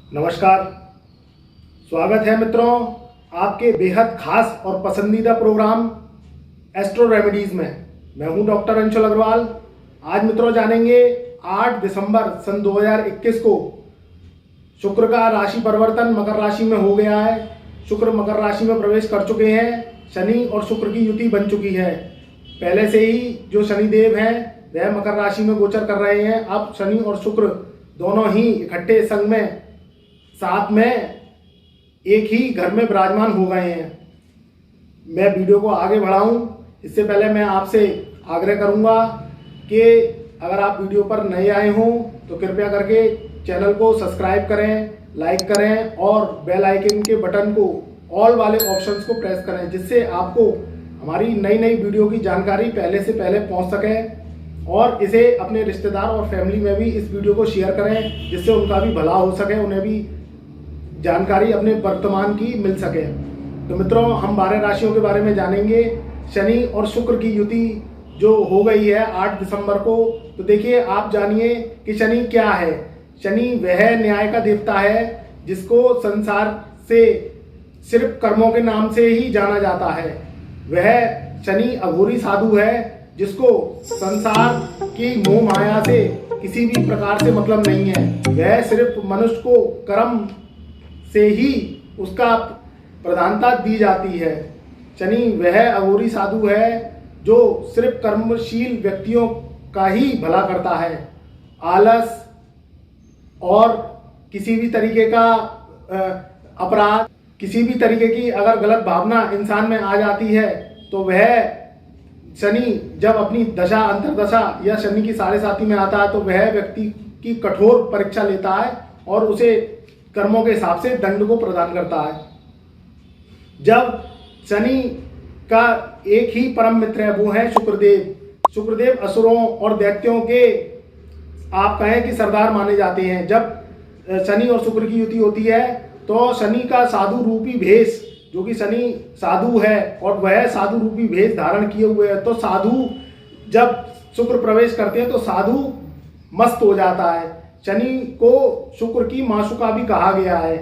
नमस्कार, स्वागत है मित्रों आपके बेहद खास और पसंदीदा प्रोग्राम एस्ट्रो रेमेडीज में। मैं हूं डॉक्टर अंशुल अग्रवाल। आज मित्रों जानेंगे 8 दिसंबर सन 2021 को शुक्र का राशि परिवर्तन मकर राशि में हो गया है। शुक्र मकर राशि में प्रवेश कर चुके हैं। शनि और शुक्र की युति बन चुकी है। पहले से ही जो शनिदेव हैं वह मकर राशि में गोचर कर रहे हैं। अब शनि और शुक्र दोनों ही इकट्ठे संग में साथ में एक ही घर में विराजमान हो गए हैं। मैं वीडियो को आगे बढ़ाऊं इससे पहले मैं आपसे आग्रह करूंगा कि अगर आप वीडियो पर नए आए हों तो कृपया करके चैनल को सब्सक्राइब करें, लाइक करें और बेल आइकन के बटन को ऑल वाले ऑप्शंस को प्रेस करें, जिससे आपको हमारी नई नई वीडियो की जानकारी पहले से पहले पहुंच सके। और इसे अपने रिश्तेदार और फैमिली में भी इस वीडियो को शेयर करें, जिससे उनका भी भला हो सके, उन्हें भी जानकारी अपने वर्तमान की मिल सके। तो मित्रों हम 12 राशियों के बारे में जानेंगे। शनि और शुक्र की युति जो हो गई है 8 दिसंबर को, तो देखिए आप जानिए कि शनि क्या है। शनि वह न्याय का देवता है जिसको संसार से सिर्फ कर्मों के नाम से ही जाना जाता है। वह शनि अघोरी साधु है जिसको संसार की मोह माया से किसी भी प्रकार से मतलब नहीं है। वह सिर्फ मनुष्य को कर्म से ही उसका प्रधानता दी जाती है। शनि वह अघोरी साधु है जो सिर्फ कर्मशील व्यक्तियों का ही भला करता है। आलस और किसी भी तरीके का अपराध, किसी भी तरीके की अगर गलत भावना इंसान में आ जाती है तो वह शनि जब अपनी दशा अंतरदशा या शनि की 7.5 में आता है तो वह व्यक्ति की कठोर परीक्षा लेता है और उसे कर्मों के हिसाब से दंड को प्रदान करता है। जब शनि का एक ही परम मित्र है वो है शुक्रदेव। शुक्रदेव असुरों और दैत्यों के आप कहें कि सरदार माने जाते हैं। जब शनि और शुक्र की युति होती है तो शनि का साधु रूपी भेष, जो कि शनि साधु है और वह साधु रूपी भेष धारण किए हुए है, तो साधु जब शुक्र प्रवेश करते हैं तो साधु मस्त हो जाता है। शनि को शुक्र की माशुका भी कहा गया है।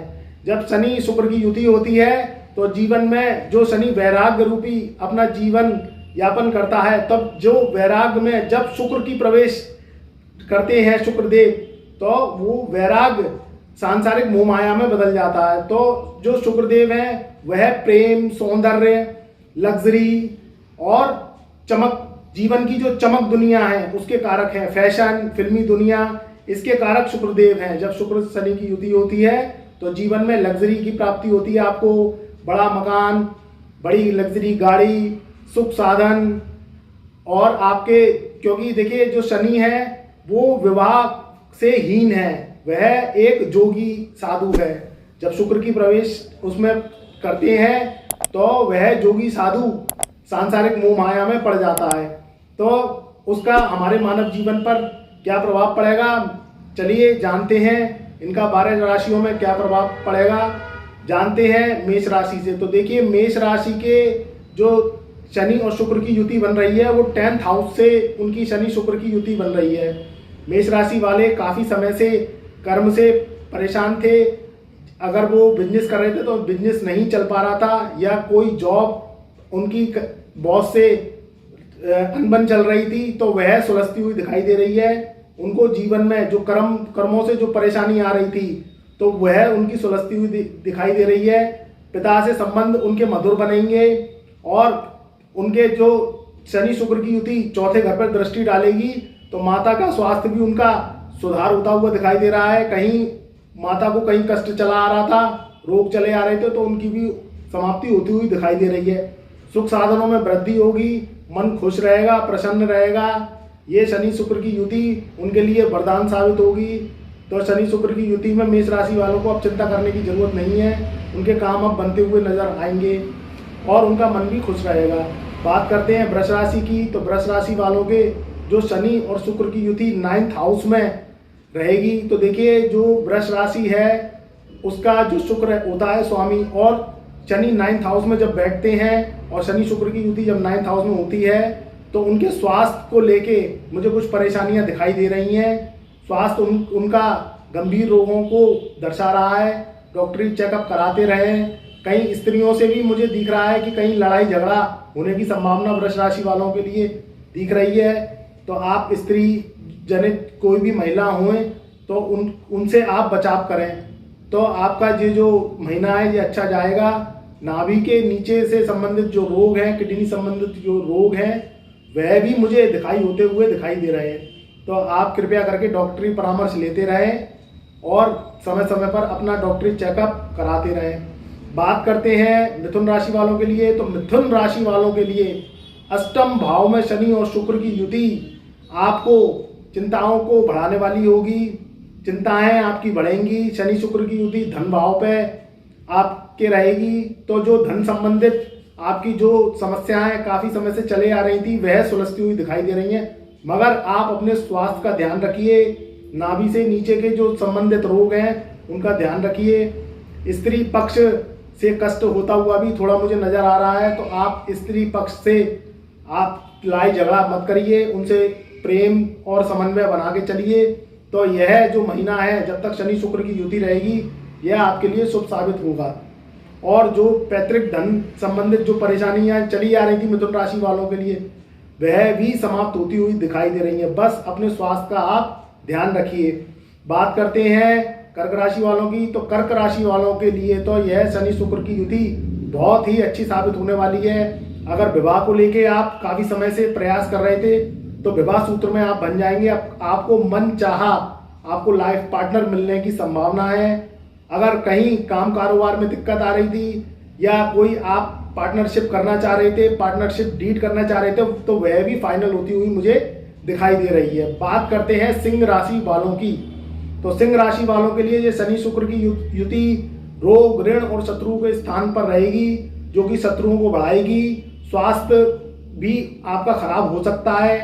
जब शनि शुक्र की युति होती है तो जीवन में जो शनि वैराग्य रूपी अपना जीवन यापन करता है, तब जो वैराग्य में जब शुक्र की प्रवेश करते हैं शुक्रदेव, तो वो वैराग्य सांसारिक मोह माया में बदल जाता है। तो जो शुक्रदेव हैं वह प्रेम, सौंदर्य, लग्जरी और चमक, जीवन की जो चमक दुनिया है उसके कारक हैं। फैशन, फिल्मी दुनिया, इसके कारक शुक्रदेव हैं। जब शुक्र शनि की युति होती है तो जीवन में लग्जरी की प्राप्ति होती है। आपको बड़ा मकान, बड़ी लग्जरी गाड़ी, सुख साधन और आपके, क्योंकि देखिए जो शनि है वो विवाह से हीन है, वह एक जोगी साधु है। जब शुक्र की प्रवेश उसमें करते हैं तो वह जोगी साधु सांसारिक मोह माया में पड़ जाता है। तो उसका हमारे मानव जीवन पर क्या प्रभाव पड़ेगा, चलिए जानते हैं। इनका 12 राशियों में क्या प्रभाव पड़ेगा जानते हैं मेष राशि से। तो देखिए मेष राशि के जो शनि और शुक्र की युति बन रही है वो 10th हाउस से उनकी शनि शुक्र की युति बन रही है। मेष राशि वाले काफ़ी समय से कर्म से परेशान थे। अगर वो बिजनेस कर रहे थे तो बिजनेस नहीं चल पा रहा था, या कोई जॉब उनकी बॉस से अनबन चल रही थी तो वह सुलझती हुई दिखाई दे रही है। उनको जीवन में जो कर्मों से जो परेशानी आ रही थी तो वह उनकी सुलझती हुई दिखाई दे रही है। पिता से संबंध उनके मधुर बनेंगे और उनके जो शनि शुक्र की युति 4थे घर पर दृष्टि डालेगी तो माता का स्वास्थ्य भी उनका सुधार होता हुआ दिखाई दे रहा है। कहीं माता को कहीं कष्ट चला आ रहा था, रोग चले आ रहे थे, तो उनकी भी समाप्ति होती हुई दिखाई दे रही है। सुख साधनों में वृद्धि होगी, मन खुश रहेगा, प्रसन्न रहेगा। ये शनि शुक्र की युति उनके लिए वरदान साबित होगी। तो शनि शुक्र की युति में मेष राशि वालों को अब चिंता करने की जरूरत नहीं है। उनके काम अब बनते हुए नजर आएंगे और उनका मन भी खुश रहेगा। बात करते हैं वृष राशि की। तो वृष राशि वालों के जो शनि और शुक्र की युति 9th हाउस में रहेगी, तो देखिए जो वृष राशि है उसका जो शुक्र होता है स्वामी, और शनि 9th हाउस में जब बैठते हैं और शनि शुक्र की युति जब 9th हाउस में होती है तो उनके स्वास्थ्य को लेके मुझे कुछ परेशानियां दिखाई दे रही हैं। स्वास्थ्य उनका गंभीर रोगों को दर्शा रहा है। डॉक्टरी चेकअप कराते रहें। कई स्त्रियों से भी मुझे दिख रहा है कि कहीं लड़ाई झगड़ा होने की संभावना वृष राशि वालों के लिए दिख रही है। तो आप स्त्री जनित कोई भी महिला हों तो उनसे आप बचाव करें, तो आपका ये जो महीना है ये अच्छा जाएगा। नाभि के नीचे से संबंधित जो रोग हैं, किडनी संबंधित जो रोग हैं, वह भी मुझे दिखाई दे रहे हैं। तो आप कृपया करके डॉक्टरी परामर्श लेते रहें और समय समय पर अपना डॉक्टरी चेकअप कराते रहें। बात करते हैं मिथुन राशि वालों के लिए। तो मिथुन राशि वालों के लिए अष्टम भाव में शनि और शुक्र की युति आपको चिंताओं को बढ़ाने वाली होगी। चिंताएं आपकी बढ़ेंगी। शनि शुक्र की युति धन भाव पे आपके रहेगी, तो जो धन संबंधित आपकी जो समस्याएं काफ़ी समय से चले आ रही थी वह सुलझती हुई दिखाई दे रही हैं। मगर आप अपने स्वास्थ्य का ध्यान रखिए। नाभि से नीचे के जो संबंधित रोग हैं उनका ध्यान रखिए। स्त्री पक्ष से कष्ट होता हुआ भी थोड़ा मुझे नज़र आ रहा है, तो आप स्त्री पक्ष से आप लड़ाई झगड़ा मत करिए, उनसे प्रेम और समन्वय बना के चलिए। तो यह जो महीना है, जब तक शनि शुक्र की युति रहेगी, यह आपके लिए शुभ साबित होगा। और जो पैतृक धन संबंधित जो परेशानियां चली आ रही थी मिथुन राशि वालों के लिए, वह भी समाप्त होती हुई दिखाई दे रही है। बस अपने स्वास्थ्य का आप ध्यान रखिए। बात करते हैं कर्क राशि वालों की। तो कर्क राशि वालों के लिए तो यह शनि शुक्र की युति बहुत ही अच्छी साबित होने वाली है। अगर विवाह को लेके आप काफ़ी समय से प्रयास कर रहे थे तो विवाह सूत्र में आप बन जाएंगे। आपको मन चाहा आपको लाइफ पार्टनर मिलने की संभावना है। अगर कहीं काम कारोबार में दिक्कत आ रही थी या कोई आप पार्टनरशिप करना चाह रहे थे, पार्टनरशिप डीड करना चाह रहे थे, तो वह भी फाइनल होती हुई मुझे दिखाई दे रही है। बात करते हैं सिंह राशि वालों की। तो सिंह राशि वालों के लिए ये शनि शुक्र की युति रोग, ऋण और शत्रु के स्थान पर रहेगी, जो कि शत्रुओं को बढ़ाएगी। स्वास्थ्य भी आपका खराब हो सकता है।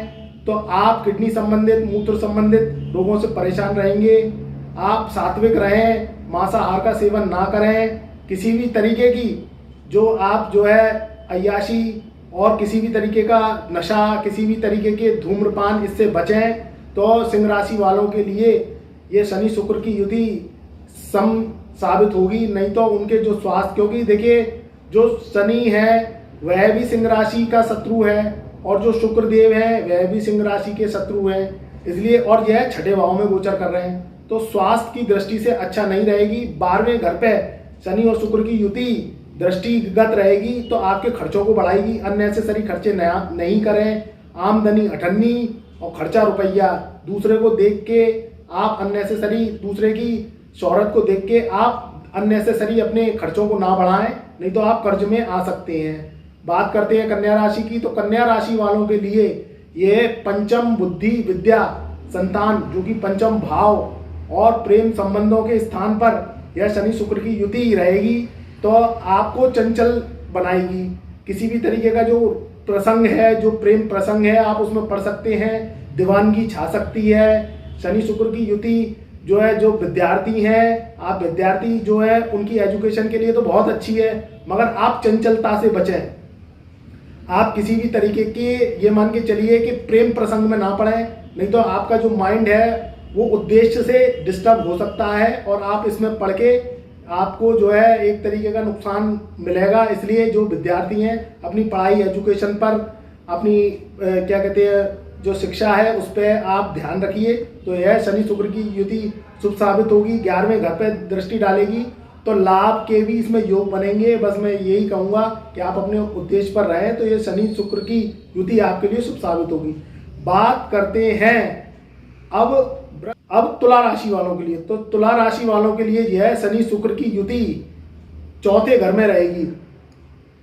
तो आप किडनी संबंधित, मूत्र संबंधित रोगों से परेशान रहेंगे। आप सात्विक रहें, मांसाहार का सेवन ना करें। किसी भी तरीके की जो है अय्याशी और किसी भी तरीके का नशा, किसी भी तरीके के धूम्रपान, इससे बचें। तो सिंह राशि वालों के लिए ये शनि शुक्र की युति सम साबित होगी। नहीं तो उनके जो स्वास्थ्य, क्योंकि देखिए जो शनि है वह भी सिंह राशि का शत्रु है और जो शुक्र देव है वह भी सिंह राशि के शत्रु हैं, इसलिए, और यह छठे भाव में गोचर कर रहे हैं, तो स्वास्थ्य की दृष्टि से अच्छा नहीं रहेगी। 12वें घर पे शनि और शुक्र की युति दृष्टिगत रहेगी तो आपके खर्चों को बढ़ाएगी। अननेसेसरी खर्चे नहीं करें। आमदनी अठन्नी और खर्चा रुपया। दूसरे को देख के आप अननेसेसरी, दूसरे की शोहरत को देख के आप अननेसेसरी अपने खर्चों को ना बढ़ाएं, नहीं तो आप कर्ज में आ सकते हैं। बात करते हैं कन्या राशि की। तो कन्या राशि वालों के लिए ये पंचम बुद्धि, विद्या, संतान, जो कि पंचम भाव और प्रेम संबंधों के स्थान पर यह शनि शुक्र की युति रहेगी, तो आपको चंचल बनाएगी। किसी भी तरीके का जो प्रसंग है, जो प्रेम प्रसंग है, आप उसमें पढ़ सकते हैं। दीवानगी छा सकती है। शनि शुक्र की युति जो है, जो विद्यार्थी हैं, आप विद्यार्थी जो है उनकी एजुकेशन के लिए तो बहुत अच्छी है, मगर आप चंचलता से बचें। आप किसी भी तरीके के, ये मान के चलिए कि प्रेम प्रसंग में ना पड़ें, नहीं तो आपका जो माइंड है वो उद्देश्य से डिस्टर्ब हो सकता है और आप इसमें पढ़ के आपको जो है एक तरीके का नुकसान मिलेगा। इसलिए जो विद्यार्थी हैं अपनी पढ़ाई, एजुकेशन पर, अपनी क्या कहते हैं, जो शिक्षा है उस पर आप ध्यान रखिए। तो यह शनि शुक्र की युति शुभ साबित होगी। 11वें घर पर दृष्टि डालेगी तो लाभ के भी इसमें योग बनेंगे। बस मैं यही कहूँगा कि आप अपने उद्देश्य पर रहें, तो ये शनि शुक्र की युति आपके लिए शुभ साबित होगी। बात करते हैं अब तुला राशि वालों के लिए। तो तुला राशि वालों के लिए यह शनि शुक्र की युति चौथे घर में रहेगी।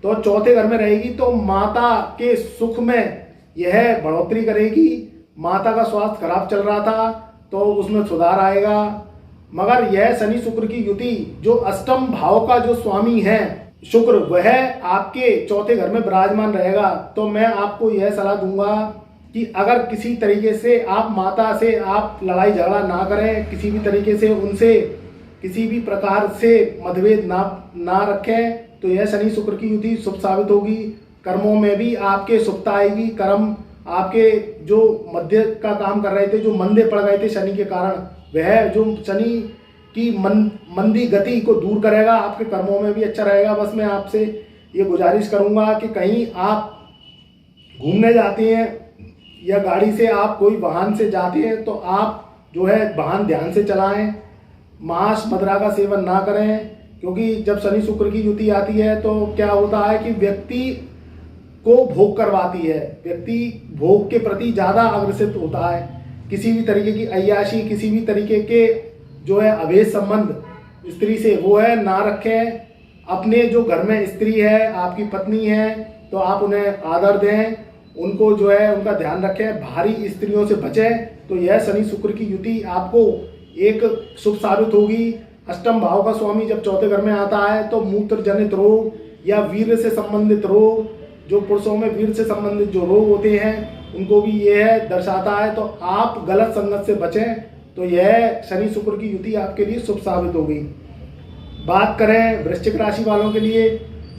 तो चौथे घर में रहेगी तो माता के सुख में यह बढ़ोतरी करेगी। माता का स्वास्थ्य खराब चल रहा था तो उसमें सुधार आएगा। मगर यह शनि शुक्र की युति, जो अष्टम भाव का जो स्वामी है शुक्र, वह आपके चौथे घर में विराजमान रहेगा। तो मैं आपको यह सलाह दूंगा कि अगर किसी तरीके से आप माता से आप लड़ाई झगड़ा ना करें, किसी भी तरीके से उनसे किसी भी प्रकार से मतभेद ना रखें, तो यह शनि शुक्र की युति शुभ साबित होगी। कर्मों में भी आपके शुभता आएगी। कर्म आपके जो मध्य का काम कर रहे थे, जो मंदे पड़ गए थे शनि के कारण, वह जो शनि की मंदी गति को दूर करेगा, आपके कर्मों में भी अच्छा रहेगा। बस मैं आपसे ये गुजारिश करूंगा कि कहीं आप घूमने जाते हैं या गाड़ी से आप कोई वाहन से जाते हैं तो आप जो है वाहन ध्यान से चलाएं, मांस मदिरा का सेवन ना करें, क्योंकि जब शनि शुक्र की युति आती है तो क्या होता है कि व्यक्ति को भोग करवाती है, व्यक्ति भोग के प्रति ज़्यादा अग्रसित होता है। किसी भी तरीके की अय्याशी, किसी भी तरीके के जो है अवैध संबंध स्त्री से वो है ना रखें। अपने जो घर में स्त्री है, आपकी पत्नी है, तो आप उन्हें आदर दें, उनको जो है उनका ध्यान रखें, भारी स्त्रियों से बचें। तो यह शनि शुक्र की युति आपको एक शुभ साबित होगी। अष्टम भाव का स्वामी जब चौथे घर में आता है तो मूत्र जनित रोग या वीर्य से संबंधित रोग, जो पुरुषों में वीर्य से संबंधित जो रोग होते हैं उनको भी यह दर्शाता है। तो आप गलत संगत से बचें, तो यह शनि शुक्र की युति आपके लिए शुभ साबित होगी। बात करें वृश्चिक राशि वालों के लिए,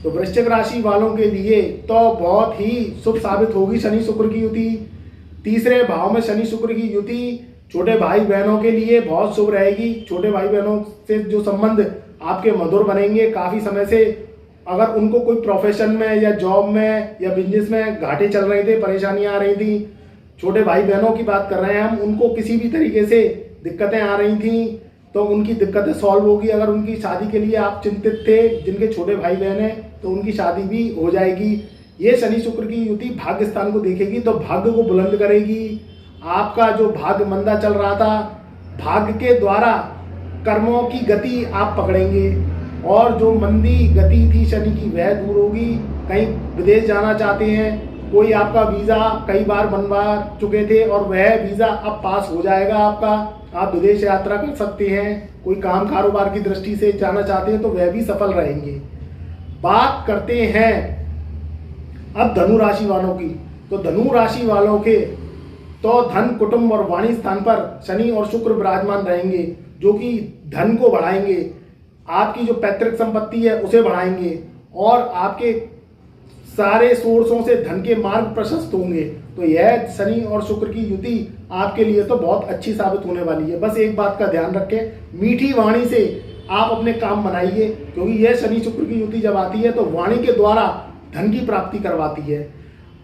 तो वृश्चिक राशि वालों के लिए तो बहुत ही शुभ साबित होगी शनि शुक्र की युति। तीसरे भाव में शनि शुक्र की युति छोटे भाई बहनों के लिए बहुत शुभ रहेगी। छोटे भाई बहनों से जो संबंध आपके मधुर बनेंगे। काफ़ी समय से अगर उनको कोई प्रोफेशन में या जॉब में या बिजनेस में घाटे चल रहे थे, परेशानियां आ रही थी, छोटे भाई बहनों की बात कर रहे हैं हम, उनको किसी भी तरीके से दिक्कतें आ रही थी तो उनकी दिक्कतें सॉल्व होगी। अगर उनकी शादी के लिए आप चिंतित थे, जिनके छोटे भाई बहन हैं, तो उनकी शादी भी हो जाएगी। ये शनि शुक्र की युति भाग्य स्थान को देखेगी तो भाग्य को बुलंद करेगी। आपका जो भाग्य मंदा चल रहा था, भाग्य के द्वारा कर्मों की गति आप पकड़ेंगे और जो मंदी गति थी शनि की वह दूर होगी। कहीं विदेश जाना चाहते हैं, कोई आपका वीज़ा कई बार बनवा चुके थे और वह वीज़ा अब पास हो जाएगा आपका, आप विदेश यात्रा कर सकते हैं। कोई काम कारोबार की दृष्टि से जाना चाहते हैं तो वह भी सफल रहेंगे। बात करते हैं अब धनु राशि वालों की, तो धनु राशि वालों के तो धन, कुटुंब और वाणी स्थान पर शनि और शुक्र विराजमान रहेंगे, जो कि धन को बढ़ाएंगे, आपकी जो पैतृक संपत्ति है उसे बढ़ाएंगे और आपके सारे सोर्सों से धन के मार्ग प्रशस्त होंगे। तो यह शनि और शुक्र की युति आपके लिए तो बहुत अच्छी साबित होने वाली है। बस एक बात का ध्यान रखें, मीठी वाणी से आप अपने काम बनाइए, क्योंकि यह शनि शुक्र की युति जब आती है तो वाणी के द्वारा धन की प्राप्ति करवाती है।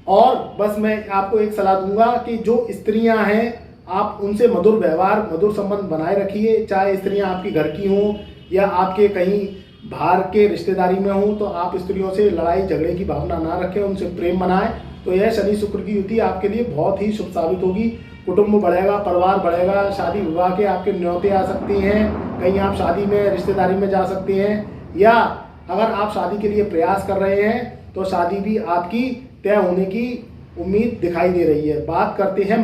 और बस मैं आपको एक सलाह दूंगा कि जो स्त्रियां हैं आप उनसे मधुर व्यवहार, मधुर संबंध बनाए रखिए। चाहे स्त्रियां आपकी घर की हों या आपके कहीं बाहर के रिश्तेदारी में हों, तो आप स्त्रियों से लड़ाई झगड़े की भावना ना रखें, उनसे प्रेम बनाएं। तो यह शनि शुक्र की युति आपके लिए बहुत ही शुभ साबित होगी। कुटुंब बढ़ेगा, परिवार बढ़ेगा, शादी विवाह के आपके न्योते आ सकती हैं, कहीं आप शादी में रिश्तेदारी में जा सकते हैं, या अगर आप शादी के लिए प्रयास कर रहे हैं तो शादी भी आपकी तय होने की उम्मीद दिखाई दे रही है। बात करते हैं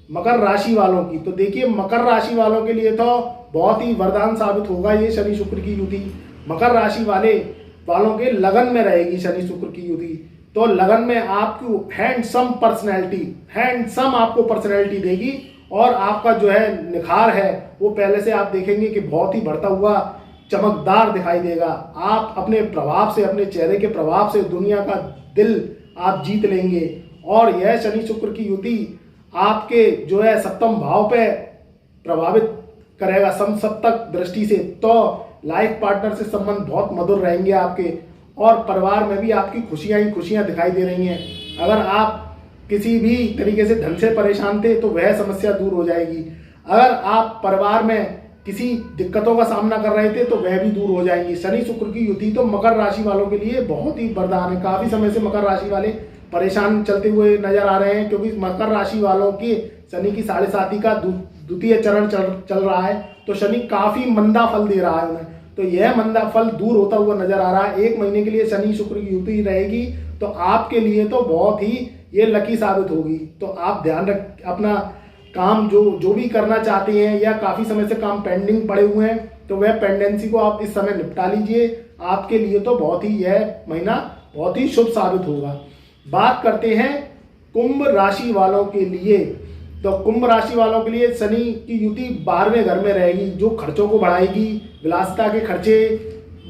मकर राशि वालों की, तो देखिए मकर राशि वालों के लिए तो बहुत ही वरदान साबित होगा ये शनि शुक्र की युति। मकर राशि वालों के लगन में रहेगी शनि शुक्र की युति, तो लगन में आपको हैंडसम आपको पर्सनैलिटी देगी और आपका जो है निखार है वो पहले से आप देखेंगे कि बहुत ही बढ़ता हुआ चमकदार दिखाई देगा। आप अपने प्रभाव से, अपने चेहरे के प्रभाव से दुनिया का दिल आप जीत लेंगे। और यह शनि शुक्र की युति आपके जो है सप्तम भाव पे प्रभावित करेगा सप्तक दृष्टि से, तो लाइफ पार्टनर से संबंध बहुत मधुर रहेंगे आपके, और परिवार में भी आपकी खुशियां ही खुशियां दिखाई दे रही हैं। अगर आप किसी भी तरीके से धन से परेशान थे तो वह समस्या दूर हो जाएगी। अगर आप परिवार में किसी दिक्कतों का सामना कर रहे थे तो वह भी दूर हो जाएंगी। शनि शुक्र की युति तो मकर राशि वालों के लिए बहुत ही वरदान है। काफी समय से मकर राशि वाले परेशान चलते हुए नजर आ रहे हैं, क्योंकि मकर राशि वालों के शनि की 7.5 का द्वितीय चरण चल रहा है, तो शनि काफी मंदा फल दे रहा है उन्हें। तो यह मंदा फल दूर होता हुआ नजर आ रहा है। 1 महीने के लिए शनि शुक्र की युति रहेगी तो आपके लिए तो बहुत ही ये लकी साबित होगी। तो आप ध्यान रख, अपना काम जो भी करना चाहते हैं या काफ़ी समय से काम पेंडिंग पड़े हुए हैं तो वह पेंडेंसी को आप इस समय निपटा लीजिए। आपके लिए तो बहुत ही यह महीना बहुत ही शुभ साबित होगा। बात करते हैं कुंभ राशि वालों के लिए, तो कुंभ राशि वालों के लिए शनि की युति 12वें घर में रहेगी, जो खर्चों को बढ़ाएगी, विलासिता के खर्चे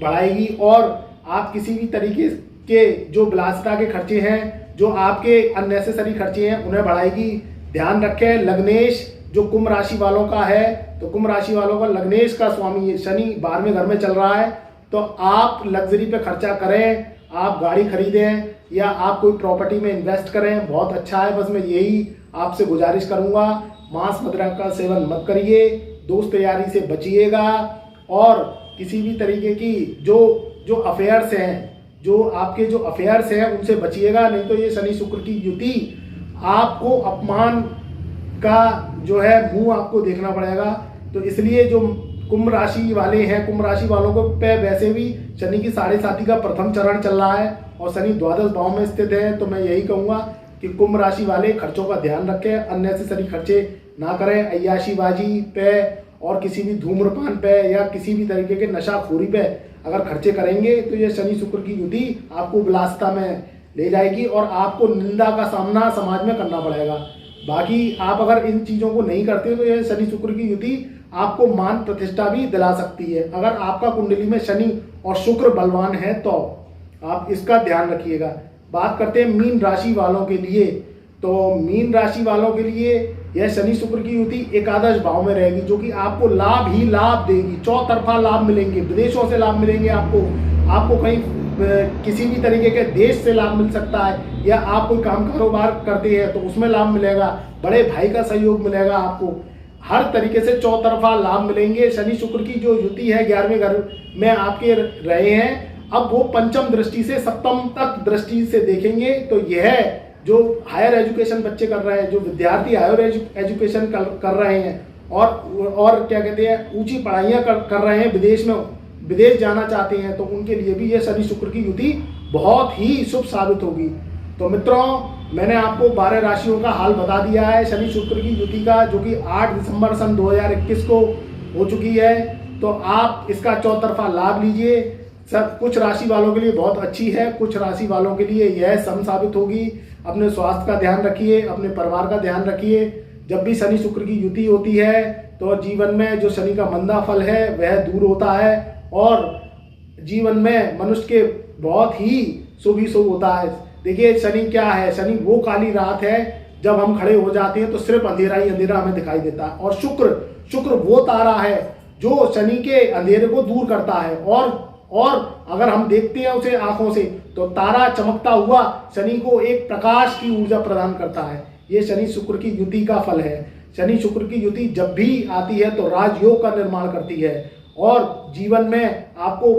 बढ़ाएगी और आप किसी भी तरीके के जो विलासिता के खर्चे हैं, जो आपके अननेसेसरी खर्चे हैं, उन्हें बढ़ाएगी। ध्यान रखें, लग्नेश जो कुंभ राशि वालों का है, तो कुंभ राशि वालों का लग्नेश का स्वामी शनि 12वें घर में चल रहा है। तो आप लग्जरी पे खर्चा करें, आप गाड़ी खरीदें या आप कोई प्रॉपर्टी में इन्वेस्ट करें, बहुत अच्छा है। बस मैं यही आपसे गुजारिश करूंगा, मांस मदिरा का सेवन मत करिए, दोस्त यारी से बचिएगा और किसी भी तरीके की जो अफेयर्स हैं, जो आपके जो अफेयर्स हैं उनसे बचिएगा। नहीं तो ये शनि शुक्र की युति आपको अपमान का जो है मुंह आपको देखना पड़ेगा। तो इसलिए जो कुंभ राशि वाले हैं, कुंभ राशि वालों को पे वैसे भी शनि की 7.5 का प्रथम चरण चल रहा है और शनि द्वादश भाव में स्थित है। तो मैं यही कहूँगा कि कुंभ राशि वाले खर्चों का ध्यान रखें, अननेसेसरी खर्चे ना करें। अय्याशीबाजी पे और किसी भी धूम्रपान पे या किसी भी तरीके के नशाखोरी पे अगर खर्चे करेंगे तो ये शनि शुक्र की युति आपको विलासिता में ले जाएगी और आपको निंदा का सामना समाज में करना पड़ेगा। बाकी आप अगर इन चीज़ों को नहीं करते तो ये शनि शुक्र की युति आपको मान प्रतिष्ठा भी दिला सकती है। अगर आपका कुंडली में शनि और शुक्र बलवान है तो आप इसका ध्यान रखिएगा। बात करते हैं मीन राशि वालों के लिए। तो मीन राशि वालों के लिए यह शनि शुक्र की युति एकादश भाव में रहेगी, जो कि आपको लाभ ही लाभ देगी। चौतरफा लाभ मिलेंगे, विदेशों से लाभ मिलेंगे, आपको कहीं किसी भी तरीके के देश से लाभ मिल सकता है, या आप कोई काम कारोबार करते हैं तो उसमें लाभ मिलेगा, बड़े भाई का सहयोग मिलेगा, आपको हर तरीके से चौतरफा लाभ मिलेंगे। शनि शुक्र की जो युति है 11वें घर में आपके रहे हैं, अब वो पंचम दृष्टि से सप्तम तक दृष्टि से देखेंगे। तो यह जो हायर एजुकेशन बच्चे कर रहे हैं, जो विद्यार्थी हायर एजुकेशन कर रहे हैं और क्या कहते हैं ऊंची पढ़ाइयाँ कर रहे हैं, विदेश जाना चाहते हैं, तो उनके लिए भी यह शनि शुक्र की युति बहुत ही शुभ साबित होगी। तो मित्रों, मैंने आपको 12 राशियों का हाल बता दिया है शनि शुक्र की युति का, जो कि 8 दिसंबर सन 2021 को हो चुकी है। तो आप इसका चौतरफा लाभ लीजिए। सब कुछ राशि वालों के लिए बहुत अच्छी है, कुछ राशि वालों के लिए यह सम साबित होगी। अपने स्वास्थ्य का ध्यान रखिए, अपने परिवार का ध्यान रखिए। जब भी शनि शुक्र की युति होती है तो जीवन में जो शनि का मंदा फल है वह दूर होता है और जीवन में मनुष्य के बहुत ही शुभ ही शुभ होता है। देखिए शनि क्या है, शनि वो काली रात है जब हम खड़े हो जाते हैं तो सिर्फ अंधेरा ही अंधेरा हमें दिखाई देता है, और शुक्र वो तारा है जो शनि के अंधेरे को दूर करता है। और अगर हम देखते हैं उसे आंखों से तो तारा चमकता हुआ शनि को एक प्रकाश की ऊर्जा प्रदान करता है। ये शनि शुक्र की युति का फल है। शनि शुक्र की युति जब भी आती है तो राजयोग का निर्माण करती है और जीवन में आपको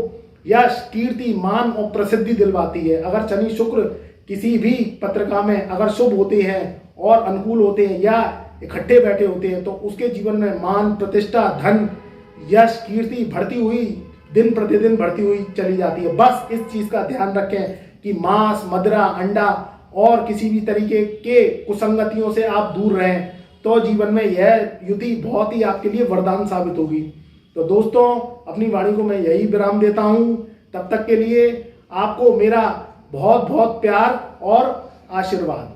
यश, कीर्ति, मान और प्रसिद्धि दिलवाती है। अगर शनि शुक्र किसी भी पत्रिका में अगर शुभ होते हैं और अनुकूल होते हैं या इकट्ठे बैठे होते हैं तो उसके जीवन में मान, प्रतिष्ठा, धन, यश, कीर्ति बढ़ती हुई दिन प्रतिदिन बढ़ती हुई चली जाती है। बस इस चीज़ का ध्यान रखें कि मांस, मदिरा, अंडा और किसी भी तरीके के कुसंगतियों से आप दूर रहें, तो जीवन में यह युति बहुत ही आपके लिए वरदान साबित होगी। तो दोस्तों, अपनी वाणी को मैं यही विराम देता हूँ। तब तक के लिए आपको मेरा बहुत बहुत प्यार और आशीर्वाद।